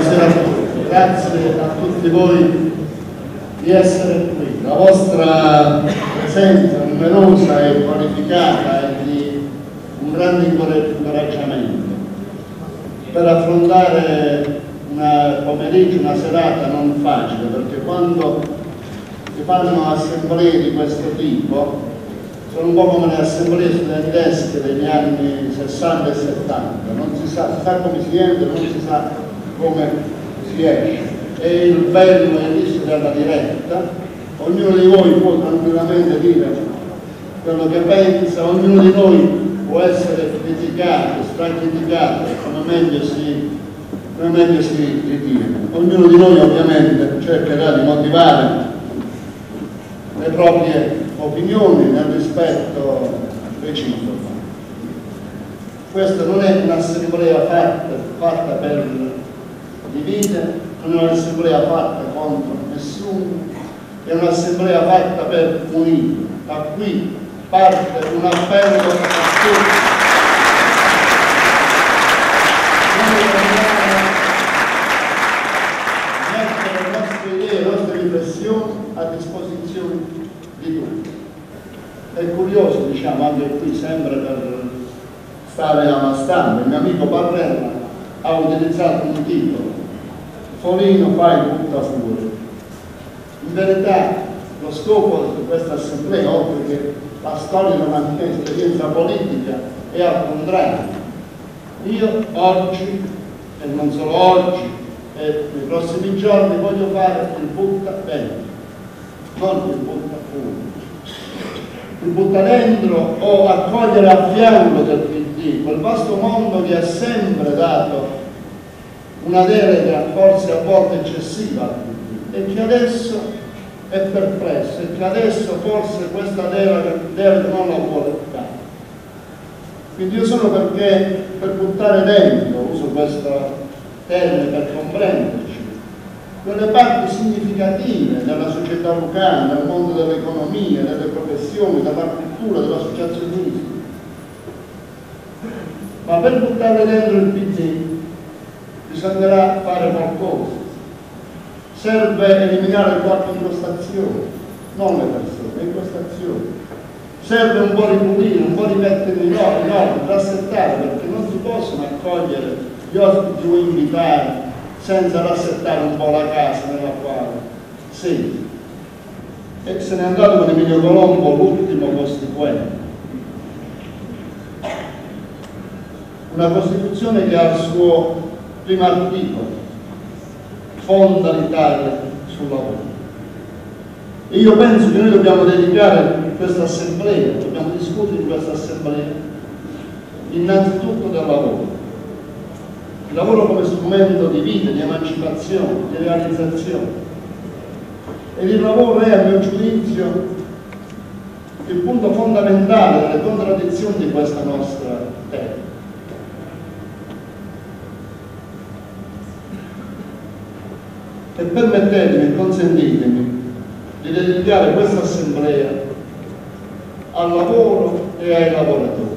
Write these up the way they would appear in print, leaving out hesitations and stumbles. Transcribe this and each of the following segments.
buonasera a tutti, grazie a tutti voi di essere qui. La vostra presenza numerosa e qualificata è di un grande incoraggiamento per affrontare un pomeriggio, una serata non facile, perché quando si fanno assemblee di questo tipo sono un po' come le assemblee studentesche degli anni 60 e 70, non si sa come si entra, non si sa come si esce. È il bello e il rischio della diretta, ognuno di voi può tranquillamente dire quello che pensa, ognuno di noi può essere criticato, stracriticato, come meglio si ritiene. Ognuno di noi ovviamente cercherà di motivare le proprie opinioni nel rispetto reciproco. Questa non è un'assemblea fatta per dividere, non è un'assemblea fatta contro nessuno, è un'assemblea fatta per unire. Da qui parte un appello a tutti. Mettere le nostre idee, le nostre riflessioni a disposizione di tutti. È curioso, diciamo, anche qui, sempre per stare a Mastanda, il mio amico Barrella ha utilizzato un titolo: Foligno fai butta fuori. In verità lo scopo di questa assemblea, oltre che la storia della mia esperienza politica, è al contrario. Io oggi, e non solo oggi, e nei prossimi giorni voglio fare il butta dentro, non il butta fuori. Il butta dentro o accogliere a fianco del PD quel vasto mondo che ha sempre dato una delega forse a volte eccessiva al PD e che adesso è perplesso e che adesso forse questa delega non la vuole dare. Quindi io sono per buttare dentro, uso questo termine per comprenderci, quelle parti significative della società lucana, del mondo dell'economia, delle professioni, della cultura, dell'associazionismo. Ma per buttare dentro il PD bisognerà fare qualcosa. Serve eliminare qualche impostazione, non le persone, le impostazioni. Serve un po' ripulire, un po' rimettere in ordine, rassettare, perché non si possono accogliere gli ospiti o invitati senza rassettare un po' la casa nella quale sei. E se n'è andato con Emilio Colombo, l'ultimo costituente. Una Costituzione che ha il suo primo articolo: fonda l'Italia sul lavoro. E io penso che noi dobbiamo dedicare questa assemblea, dobbiamo discutere in questa assemblea innanzitutto del lavoro. Il lavoro come strumento di vita, di emancipazione, di realizzazione. Ed il lavoro è, a mio giudizio, il punto fondamentale delle contraddizioni di questa nostra terra. E permettetemi, consentitemi di dedicare questa assemblea al lavoro e ai lavoratori.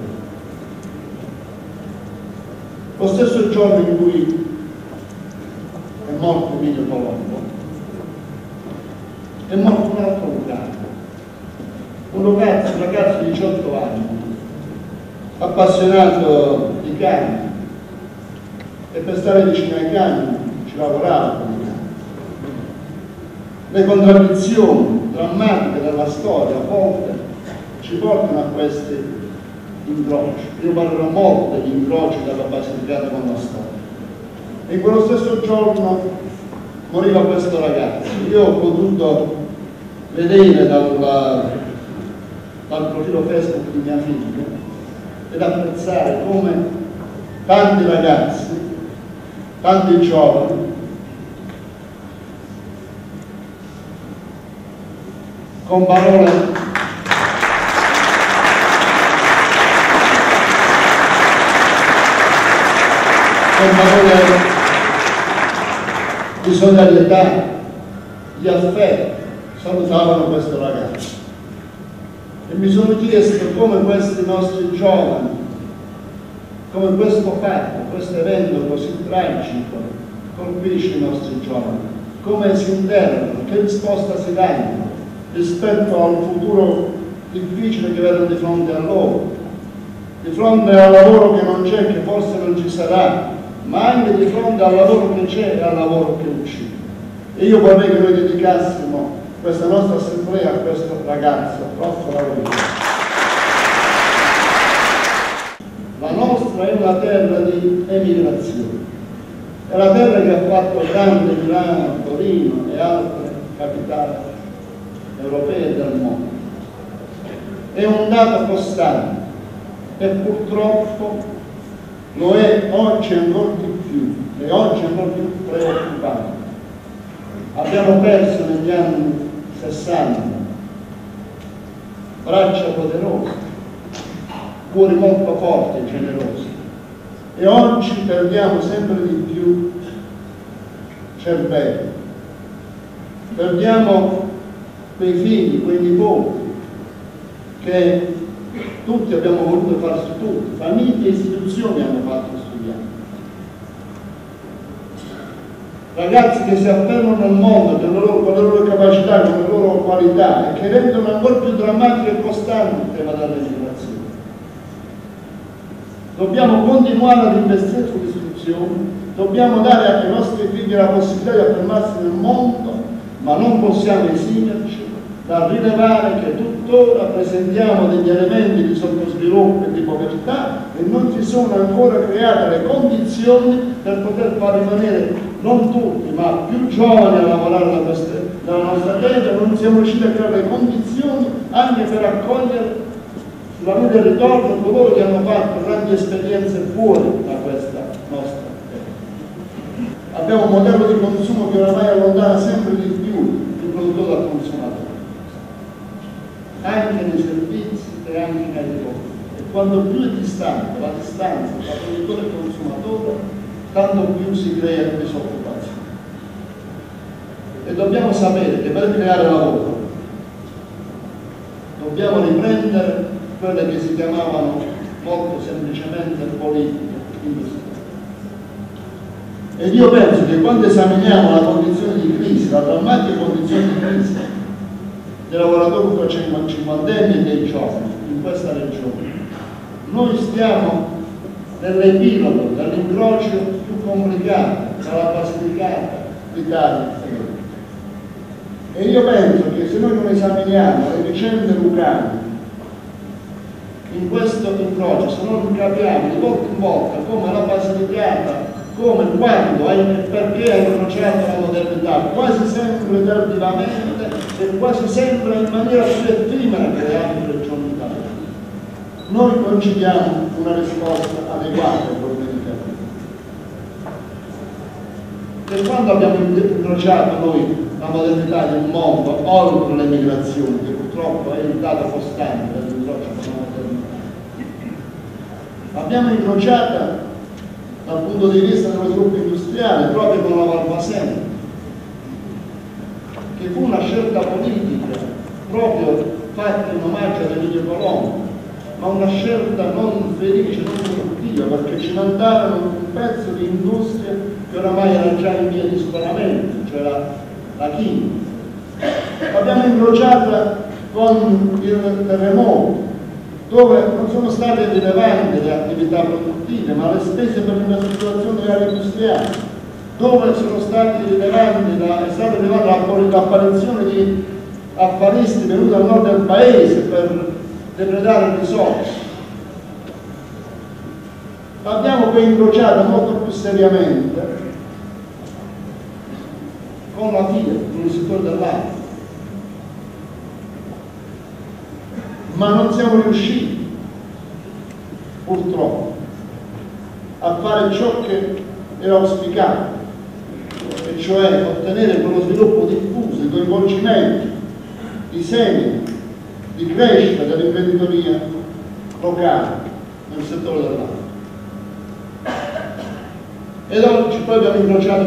Lo stesso giorno in cui è morto Emilio Colombo, è morto un altro lucano, un ragazzo di 18 anni, appassionato di cani, e per stare vicino ai cani ci lavorava con i cani. Le contraddizioni drammatiche della storia a volte ci portano a questi incroci. Io parlerò molto degli incroci della Basilicata con la storia. E in quello stesso giorno moriva questo ragazzo. Io ho potuto vedere dal profilo Facebook di mia figlia ed apprezzare come tanti ragazzi, tanti giovani con parole di solidarietà, di affetto, salutavano questo ragazzo. E mi sono chiesto come questi nostri giovani, come questo fatto, questo evento così tragico, colpisce i nostri giovani, come si interrogano, che risposta si danno rispetto al futuro difficile che vedono di fronte a loro, di fronte al lavoro che non c'è, che forse non ci sarà, ma anche di fronte al lavoro che c'è e al lavoro che uscì. E io vorrei che noi dedicassimo questa nostra assemblea a questo ragazzo, Rocco Lavoro. La nostra è una terra di emigrazione, è la terra che ha fatto grande Milano, Torino e altre capitali europee del mondo. È un dato costante e purtroppo lo è oggi ancora di più, e oggi ancora più preoccupante. Abbiamo perso negli anni 60 braccia poderose, cuori molto forti e generosi, e oggi perdiamo sempre di più cervelli, perdiamo quei figli, quei nipoti che tutti abbiamo voluto fare studi, famiglie e istituzioni hanno fatto studiare. Ragazzi che si affermano nel mondo con le loro capacità, con le loro qualità, e che rendono ancora più drammatico e costante il tema dell'immigrazione. Dobbiamo continuare ad investire sull'istruzione, dobbiamo dare ai nostri figli la possibilità di affermarsi nel mondo, ma non possiamo esimerci da rilevare che tuttora presentiamo degli elementi di sottosviluppo e di povertà e non si sono ancora create le condizioni per poter far rimanere non tutti, ma più giovani a lavorare nella nostra terra. Non siamo riusciti a creare le condizioni anche per accogliere sulla via del ritorno coloro che hanno fatto grandi esperienze fuori da questa nostra terra. Abbiamo un modello di consumo che oramai allontana sempre di più il produttore dal consumatore, anche nei servizi e anche nei negozi. E quanto più è distante la distanza tra produttore e consumatore, tanto più si crea disoccupazione. E dobbiamo sapere che per creare lavoro dobbiamo riprendere quelle che si chiamavano molto semplicemente politiche industriali. Ed io penso che quando esaminiamo la condizione di crisi, la drammatica condizione di crisi dei lavoratori cinquantenni e dei giovani in questa regione, noi stiamo nell'epilogo, nell'incrocio più complicato tra la Basilicata, l'Italia e l'Europa. E io penso che se noi non esaminiamo le vicende lucane in questo incrocio, se non capiamo di volta in volta come la Basilicata, come, quando e perché ha incrociato la modernità, quasi sempre tardivamente e quasi sempre in maniera più effimera che le altre regioni d'Italia, noi concediamo una risposta adeguata ai problemi che abbiamo. E quando abbiamo incrociato noi la modernità di un mondo oltre le migrazioni, che purtroppo è il dato costante dell'incrocio con la modernità, l'abbiamo incrociata dal punto di vista dello sviluppo industriale proprio con la Valvasena, che fu una scelta politica proprio fatta in omaggio ad Emilio Colombo, ma una scelta non felice, non produttiva, perché ci mandarono un pezzo di industria che oramai era già in via di superamento, cioè la chimica. L'abbiamo incrociata con il terremoto, dove non sono state rilevanti le attività produttive, ma le spese per l'infrastrutturazione delle aree industriali, dove sono stati rilevanti, è stata rilevata l'apparizione di affaristi venuti dal nord del paese per depredare risorse. L'abbiamo poi incrociata molto più seriamente con la Fiat, con il settore dell'auto. Ma non siamo riusciti, purtroppo, a fare ciò che era auspicato, e cioè ottenere quello sviluppo diffuso, il coinvolgimento di segni di crescita dell'imprenditoria locale nel settore dell'auto. Ed oggi poi abbiamo incrociato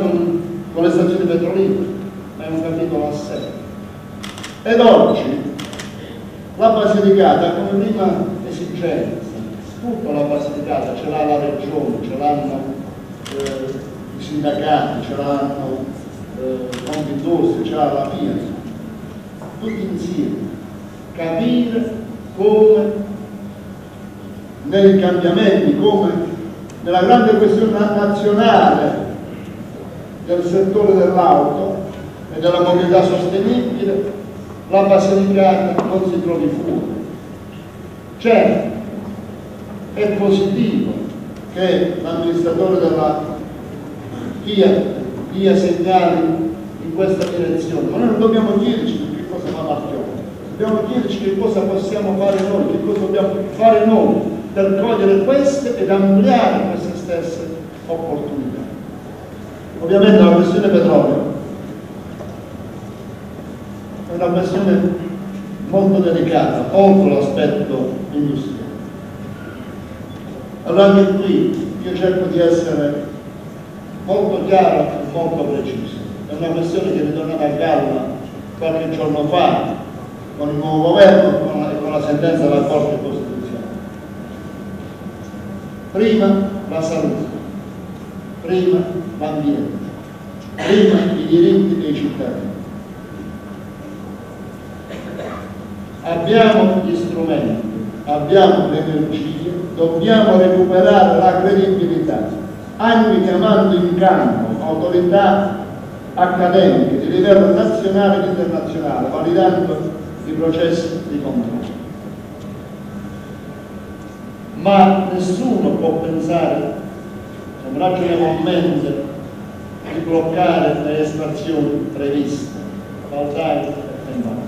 con le stazioni petrolifere, ma è un capitolo a sé. Ed oggi la Basilicata come prima esigenza, tutta la Basilicata ce l'ha la regione, ce l'hanno i sindacati, ce l'hanno Confindustria, ce l'ha la mia, tutti insieme, capire come nei cambiamenti, come nella grande questione nazionale del settore dell'auto e della mobilità sostenibile, la Basilicata non si trovi fuori. Certo, è positivo che l'amministratore della Fiat dia segnali in questa direzione, ma noi non dobbiamo chiederci che cosa fa Marchionne, dobbiamo chiederci che cosa possiamo fare noi, che cosa dobbiamo fare noi per cogliere queste ed ampliare queste stesse opportunità. Ovviamente la questione petrolio è una questione molto delicata, oltre l'aspetto industriale. Allora anche qui io cerco di essere molto chiaro e molto preciso. È una questione che è ritornata a galla qualche giorno fa con il nuovo governo e con la sentenza della Corte Costituzionale. Prima la salute, prima l'ambiente, prima i diritti dei cittadini. Abbiamo gli strumenti, abbiamo le energie, dobbiamo recuperare la credibilità, anche chiamando in campo autorità accademiche di livello nazionale ed internazionale, validando i processi di controllo. Ma nessuno può pensare, se non ragioniamo a mente, di bloccare le estrazioni previste, Valdai e Mars.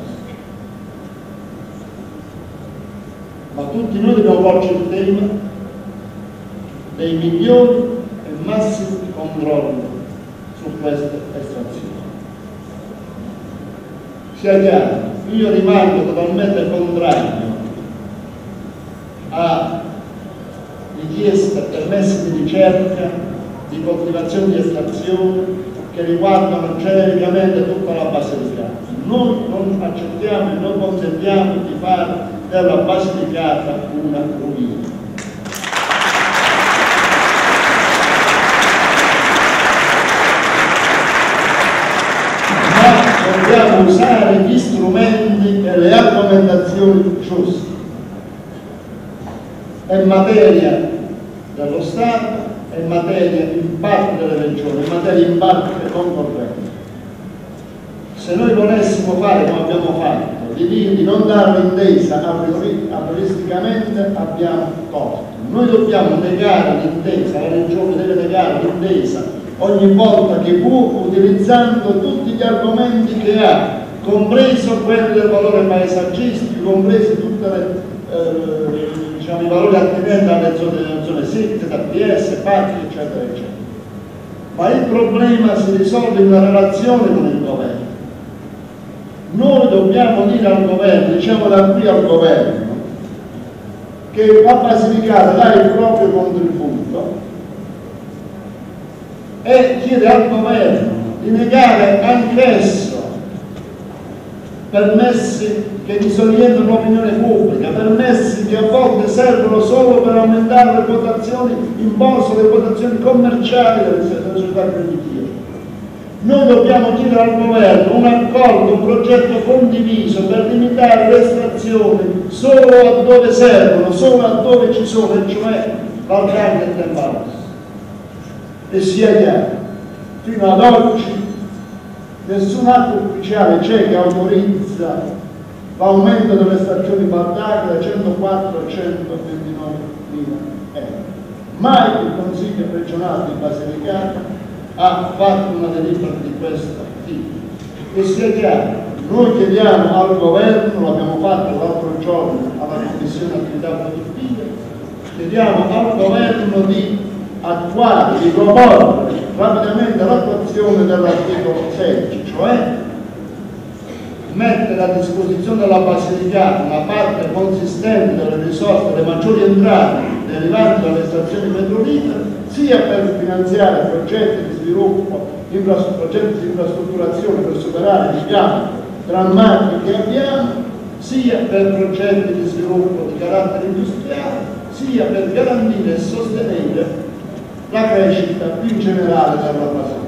Ma tutti noi dobbiamo porci il tema dei migliori e massimi controlli su queste estrazioni. Sia chiaro, io rimango totalmente contrario a richieste e permessi di ricerca, di coltivazione di estrazione che riguardano genericamente tutta la Basilicata. Noi non accettiamo e non consentiamo di fare della Basilicata una rovina. Ma dobbiamo usare gli strumenti e le argomentazioni giuste. È materia dello Stato, è materia in parte delle regioni, è materia in parte concorrente. Se noi volessimo fare come abbiamo fatto, di non dare l'intesa aprioristicamente, abbiamo torto. Noi dobbiamo negare l'intesa, la regione deve negare l'intesa ogni volta che può, utilizzando tutti gli argomenti che ha, compreso quelli del valore paesaggistico, compresi tutti i valori attinenti alle zone SIT, TPS, parchi, eccetera, eccetera. Ma il problema si risolve in una relazione con il governo. Noi dobbiamo dire al governo, diciamo da qui al governo, che la Basilicata dà il proprio contributo e chiede al governo di negare anch'esso permessi che disorientano l'opinione pubblica, permessi che a volte servono solo per aumentare le quotazioni in borsa, le quotazioni commerciali delle società creditizie. Noi dobbiamo chiedere al governo un accordo, un progetto condiviso per limitare le estrazioni solo a dove servono, solo a dove ci sono, e cioè Valcarne e Tembaros. E sia chiaro, fino ad oggi nessun atto ufficiale c'è che autorizza l'aumento delle estrazioni Valcarne da 104 a 129.000 euro. Mai il Consiglio regionale di Basilicata ha fatto una delibera di questo tipo. E sia chiaro, noi chiediamo al governo, l'abbiamo fatto l'altro giorno alla Commissione Attività Produttive, chiediamo al governo di attuare, di proporre rapidamente l'attuazione dell'articolo 16, cioè mettere a disposizione della Basilicata una parte consistente delle risorse, delle maggiori entrate derivanti dalle estrazioni petrolifere, sia per finanziare progetti di sviluppo, progetti di infrastrutturazione per superare i gap drammatici che abbiamo, sia per progetti di sviluppo di carattere industriale, sia per garantire e sostenere la crescita più in generale della Patagonia.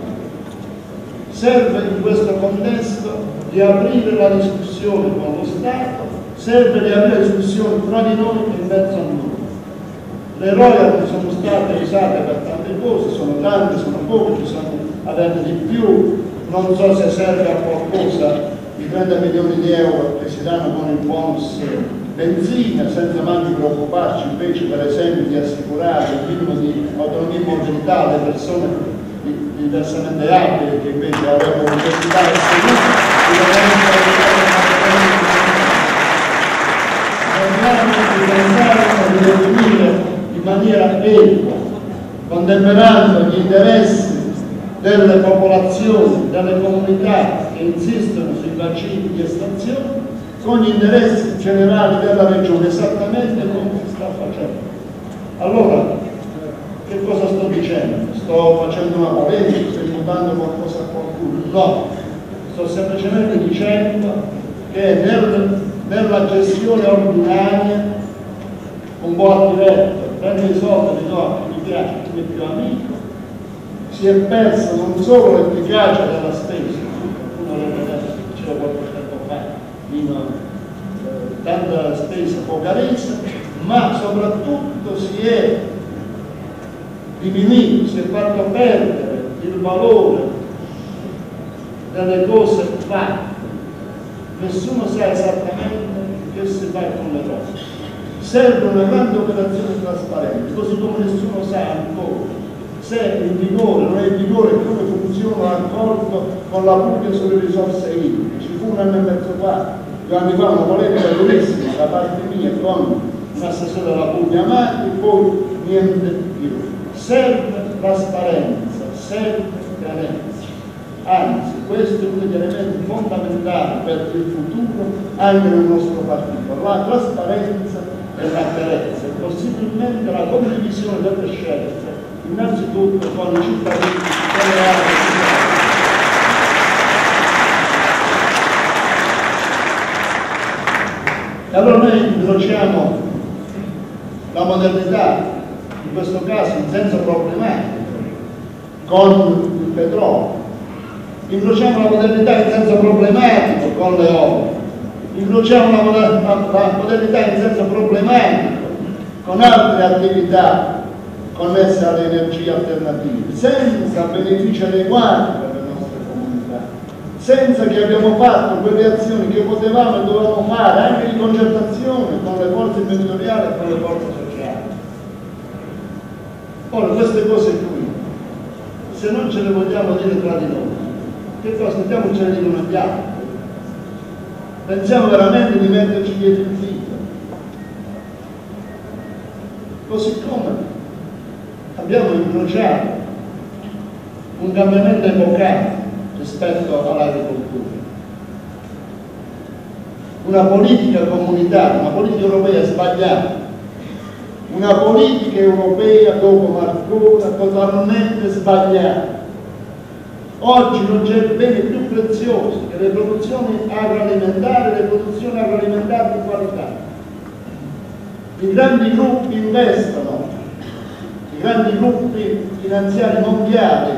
Serve in questo contesto di aprire la discussione con lo Stato, serve di aprire la discussione tra di noi e in mezzo a noi. Le royalty sono state usate per tante cose, sono tante, sono poche, bisogna averne di più, non so se serve a qualcosa i 30 milioni di euro che si danno con il bonus benzina, senza mai preoccuparci invece per esempio di assicurare il minimo di autonomia e mobilità alle persone diversamente abili che invece avrebbero necessità di definire in maniera equa, contemperando gli interessi delle popolazioni, delle comunità che insistono sui bacini di estrazione con gli interessi generali della regione, esattamente come si sta facendo. Allora, che cosa sto dicendo? Sto facendo una polemica, sto imputando qualcosa a qualcuno? No, sto semplicemente dicendo che nella gestione ordinaria, un po' attivetto, prendo i soldi, mi do a chi mi piace, chi mi è più amico, si è persa non solo l'efficacia della spesa, qualcuno diceva qualche tempo fa, tanta spesa poca resa, ma soprattutto si è diminuito, si è fatto perdere il valore delle cose fatte. Nessuno sa esattamente che si fa con le cose. Serve una grande operazione trasparente, così come nessuno sa ancora se è in vigore, non è in vigore, come funziona l'accordo con la Puglia sulle risorse idriche. Ci fu un anno e mezzo fa, 2 anni fa, una polemica durissima da parte mia con un assessore della Puglia Amati, poi niente più. Serve trasparenza, serve chiarezza. Anzi, questo è uno degli elementi fondamentali per il futuro anche nel nostro partito, la trasparenza e la chiarezza, e possibilmente la condivisione delle scelte, innanzitutto con i cittadini delle aree. E allora noi incrociamo la modernità, in questo caso in senso problematico, con il petrolio. Incrociamo la modernità in senso problematico con le opere, incrociamo la modernità in senso problematico con altre attività connesse alle energie alternative, senza benefici adeguati per le nostre comunità, senza che abbiamo fatto quelle azioni che potevamo e dovevamo fare, anche di concertazione con le forze imprenditoriali e con le forze sociali. Ora, queste cose qui, se non ce le vogliamo dire tra di noi, che cosa mettiamocene di non abbiamo? Pensiamo veramente di metterci dietro il dito. Così come abbiamo incrociato un cambiamento epocale rispetto all'agricoltura. Una politica comunitaria, una politica europea sbagliata, una politica europea dopo Marcona totalmente sbagliata. Oggi non c'è bene più prezioso che le produzioni agroalimentari di qualità. I grandi gruppi investono, i grandi gruppi finanziari mondiali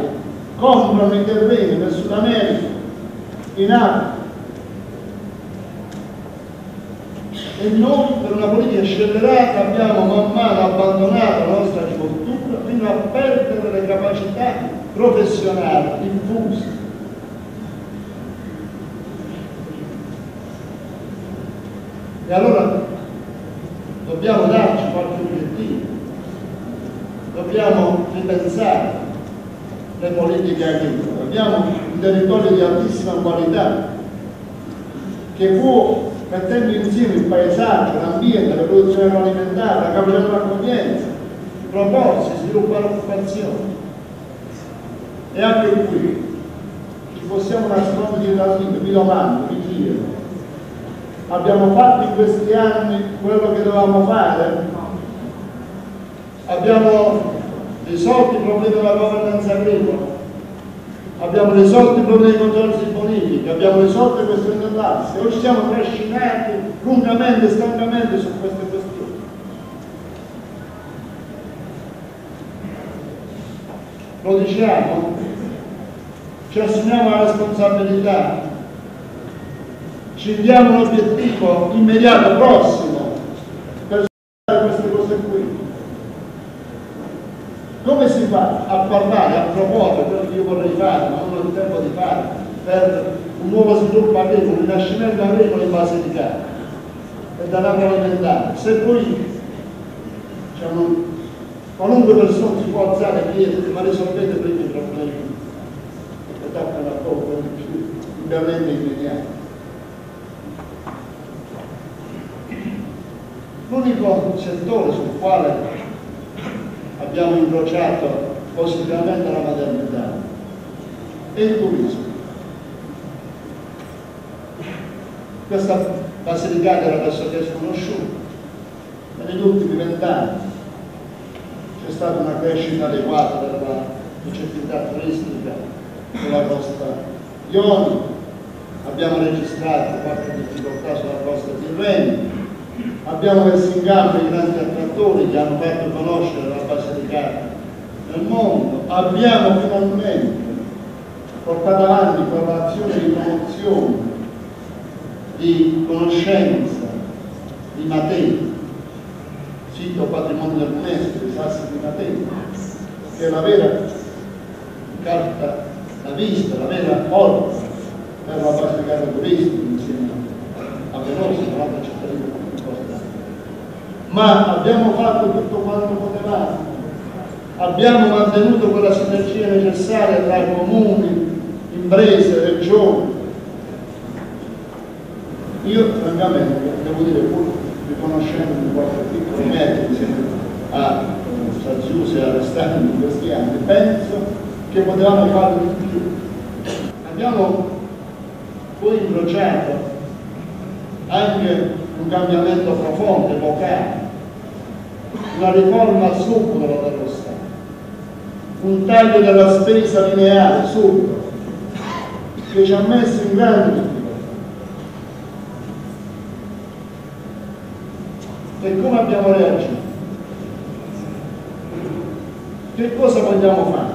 comprano i terreni nel Sud America, in Africa. E noi per una politica scellerata abbiamo man mano abbandonato la nostra agricoltura fino a perdere le capacità professionali diffuse. E allora dobbiamo darci qualche obiettivo, dobbiamo ripensare le politiche agricole. Abbiamo un territorio di altissima qualità che può, mettendo insieme il paesaggio, l'ambiente, la produzione agroalimentare, la capacità di raccoglienza, proporsi, sviluppare l'occupazione. E anche qui ci possiamo nascondere dal limite, vi domando, vi chiedo, abbiamo fatto in questi anni quello che dovevamo fare? Abbiamo risolto i problemi della governance agricola, abbiamo risolto i problemi dei consorzi bonifici, abbiamo risolto le questioni dell'ASSE, o ci siamo trascinati lungamente e stancamente su queste questioni. lo diciamo, ci assumiamo la responsabilità, ci diamo un obiettivo immediato, prossimo, per fare queste cose qui. Come si fa a parlare, a proporre quello che io vorrei fare, ma non ho il tempo di fare, per un nuovo sviluppo agricolo, un rinascimento agricolo in Basilicata e dall'agroalimentare, se poi qualunque persona si può alzare e chiedere ma risolvete prima i problemi che toccano a poco, quelli più veramente immediati. L'unico settore sul quale abbiamo incrociato positivamente la maternità è il turismo. Questa Basilicata era pressoché sconosciuta e negli ultimi 20 anni c'è stata una crescita adeguata della ricettività turistica sulla costa ionica, abbiamo registrato qualche difficoltà sulla costa tirrenica, abbiamo messo in campo i grandi attrattori che hanno fatto conoscere la Basilicata nel mondo, abbiamo finalmente portato avanti quell'azione di promozione, di conoscenza di Matera, sito patrimonio dell'UNESCO, i Sassi di Matera, che è la vera carta da vista, la vera porta per la Basilicata turistica insieme a Venosa, un'altra cittadina importante. Ma abbiamo fatto tutto quanto potevamo, abbiamo mantenuto quella sinergia necessaria tra comuni, imprese, regioni. Io francamente devo dire, pur riconoscendo qualche piccolo merito insieme a Saziusi e a Restani in questi anni, penso che potevamo fare di più. Abbiamo poi incrociato anche un cambiamento profondo, epocale, una riforma subdola dello Stato, un taglio della spesa lineare subito, che ci ha messo in grande difficoltà. E come abbiamo reagito? Che cosa vogliamo fare?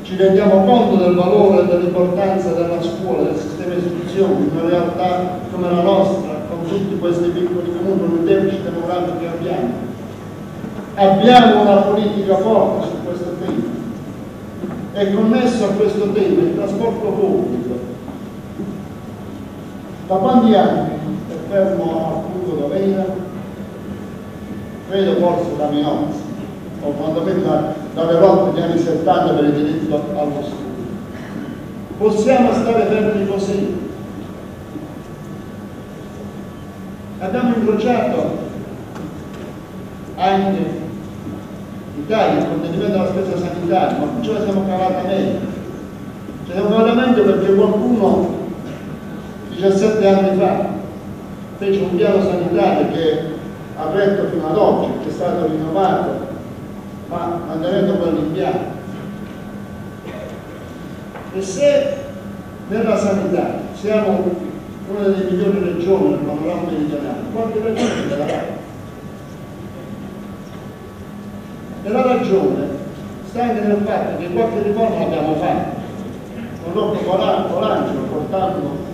Ci rendiamo conto del valore e dell'importanza della scuola, del sistema di istruzione, in una realtà come la nostra, con tutti questi piccoli comuni, con il deficit demografico che abbiamo. Abbiamo una politica forte su questo tema. E connesso a questo tema il trasporto pubblico. Da quanti anni è fermo al punto dove era? Credo forse da Minozzi, o quantomeno dalle lotte degli anni 70 per il diritto allo studio. Possiamo stare fermi così? Abbiamo incrociato anche i tagli, il contenimento della spesa sanitaria, ma ce la siamo cavata meglio. Ce la siamo cavata meglio perché qualcuno 17 anni fa fece un piano sanitario che ha retto fino ad oggi, che è stato rinnovato, ma mantenendo quell'impianto. E se nella sanità siamo una delle migliori regioni nel panorama meridionale, quante regioni ce l'abbiamo? E la ragione sta anche nel fatto che qualche riforma l'abbiamo fatta, con l'occhio Colangelo, portando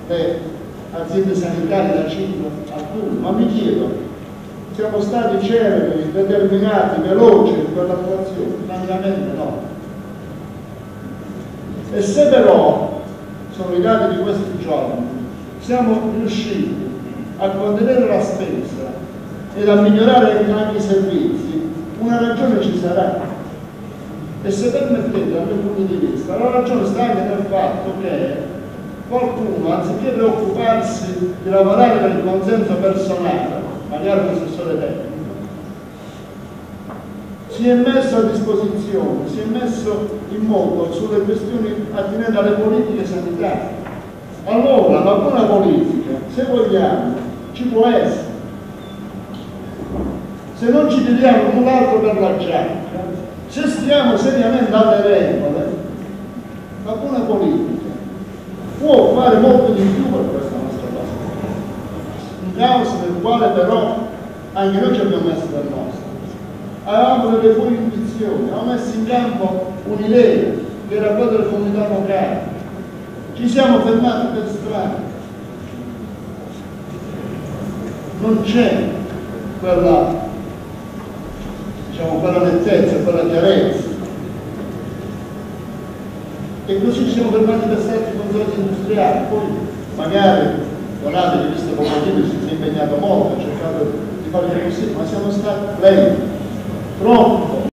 le aziende sanitarie da 5 a 1, ma mi chiedo, siamo stati celeri, determinati, veloci in quell'attuazione? Francamente no. E se però, sono i dati di questi giorni, siamo riusciti a contenere la spesa ed a migliorare anche i servizi, una ragione ci sarà. E se permettete, dal mio punto di vista, la ragione sta anche nel fatto che qualcuno, anziché preoccuparsi di lavorare per il consenso personale, magari un assessore tecnico, si è messo a disposizione, si è messo in moto sulle questioni attinenti alle politiche sanitarie. Allora la buona politica, se vogliamo, ci può essere. Se non ci tiriamo null'altro per la giacca, se stiamo seriamente alle regole, la buona politica può fare molto di più per questa nostra base. Un caos nel quale però anche noi ci abbiamo messo del nostro. Avevamo delle buone intuizioni, discussione, abbiamo messo in campo un'idea che era quella delle comunità locali, ci siamo fermati per strada, non c'è quella, diciamo, quella nettezza, quella chiarezza. E così ci siamo fermati per certi consorzi industriali, poi magari Donati di vista cooperativa si è impegnato molto, ha cercato di fare il possibile, ma siamo stati lenti, troppo